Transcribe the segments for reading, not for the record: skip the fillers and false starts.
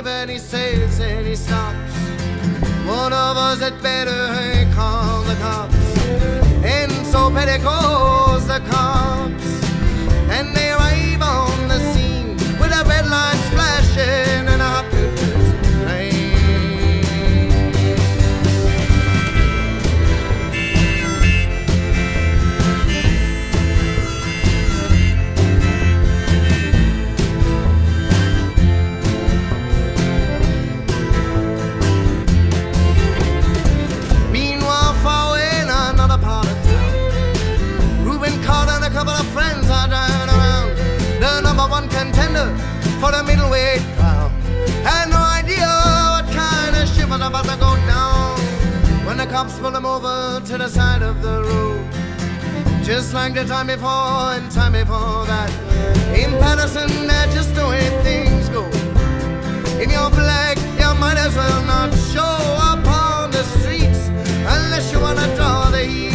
wave and he says and he stops. One of us had better call the cops. And so Petty calls the cops, and they arrive on the scene with a red light flashing and a hot pictures playing. Meanwhile, far away in another part of town, Reuben Carter and a couple of friends are driving around. The number one contender for the middleweight crown had no idea what kind of shit was about to go down when the cops pulled him over to the side of the road. Just like the time before and time before that, in Patterson, that's just the way things go. If you're black, you might as well not show up on the streets unless you wanna draw the heat.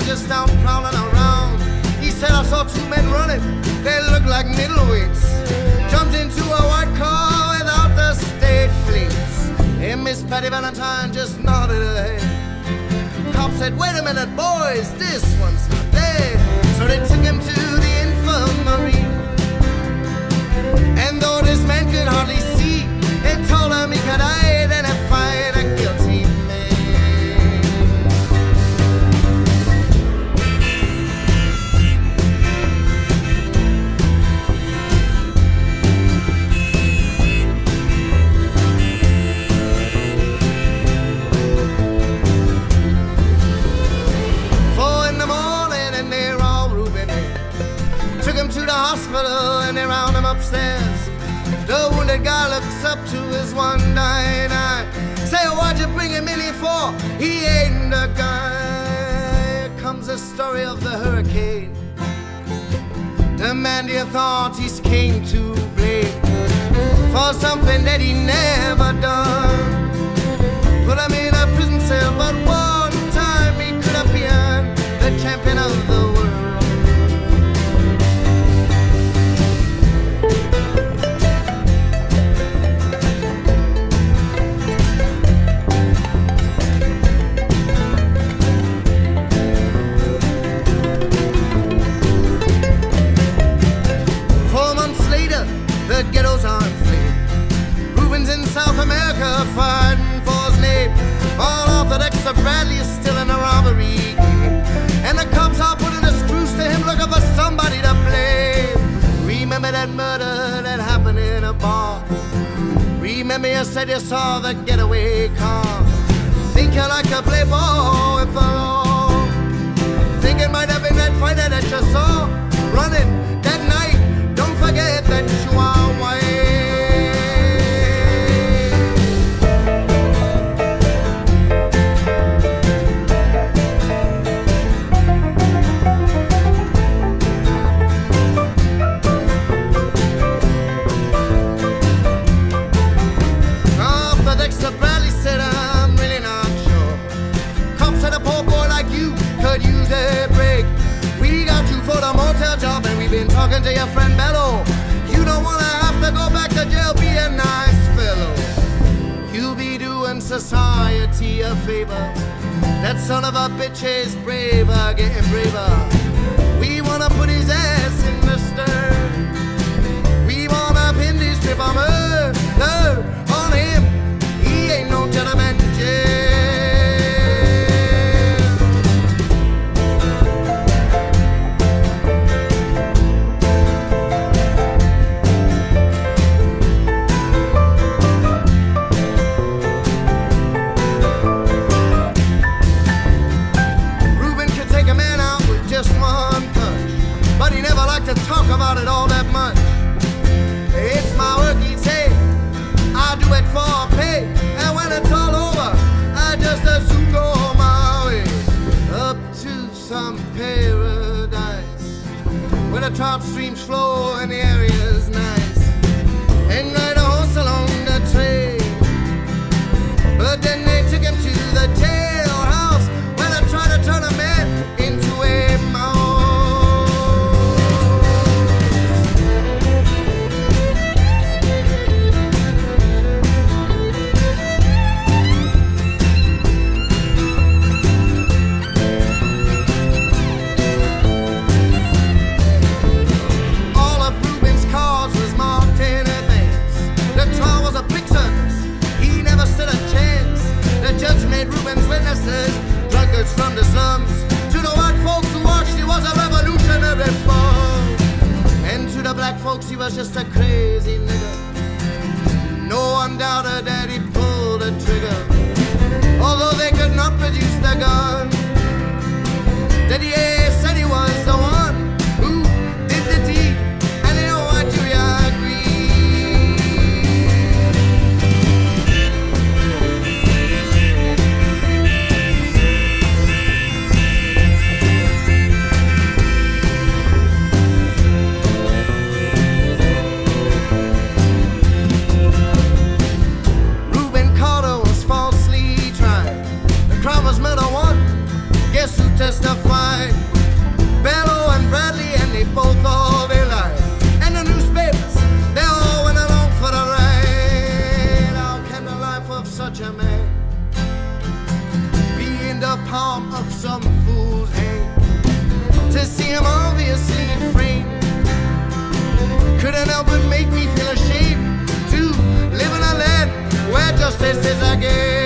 Just out prowling around. He said, I saw two men running, they looked like middleweights. Jumped into a white car without the state plates. And Miss Patty Valentine just nodded her head. Cop said, wait a minute, boys, this one's not dead. So they took him to the infirmary. And though this man could hardly see, they told him he could identify the guilty man. Hospital and they round him upstairs. The wounded guy looks up to his one dying eye. Say, what'd you bring him in here for? He ain't a guy. Here comes the story of the hurricane. The man the authorities came to blame for something that he never done. Put him in a prison cell, but one time he could appear the champion of the world. The ghettos are inflamed. Reuben's in South America fighting for his name. All off the decks of Bradley is still in a robbery game. And the cops are putting the screws to him looking for somebody to blame. Remember that murder that happened in a bar? Remember you said you saw the getaway car? Think you like to play ball with the law? Think it might have been that fighter that you saw running that night? Don't forget that you are white. Off the decks of Bradley said, I'm really not sure. Cops said a poor boy like you could use a break. We got you for the motel job and we've been talking to your friend Bello. You don't wanna have to go back to jail, be a nice fellow. You'll be doing society a favor. That son of a bitch is braver, getting braver. We wanna put his ass in the stern. We wanna pin this trip on murder on him. He ain't no gentleman jail. Just one the trout streams flow and the area's nice, and ride a horse along the trail. But then they took him to the jailhouse where they tried to turn a man into a mouse. All of Reuben's cards was marked in advance. The trial was a Vixen's. He never stood a chance. The judge made Reuben's witnesses drunkards from the slums. To the white folks who watched, he was a revolutionary foe. And to the black folks, he was just a crazy nigger. No one doubted that he pulled the trigger. Although they could not produce the gun, the DA said he was the one who did the deed. And you know what, do you agree? Reuben Carter was falsely tried. The crime was murder one. Guess who testified? Bellow and Bradley, and they both all they lied. And the newspapers, they all went along for the ride. How can the life of such a man be in the palm of some fool's hand? To see him obviously framed couldn't help but make me feel ashamed to live in a land where justice is a game.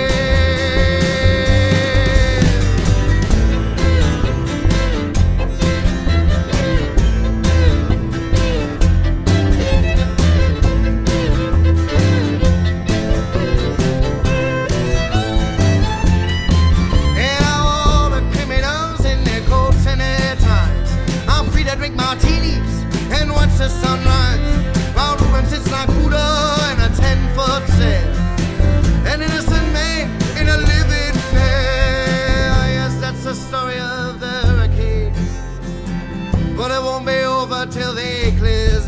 And now all the criminals in their coats and their ties, I'm free to drink martinis and watch the sunrise, while Reuben sits like Buddha in a 10-foot cell. An innocent man in a living hell. Yes, that's the story of the hurricane, but it won't be over till they clear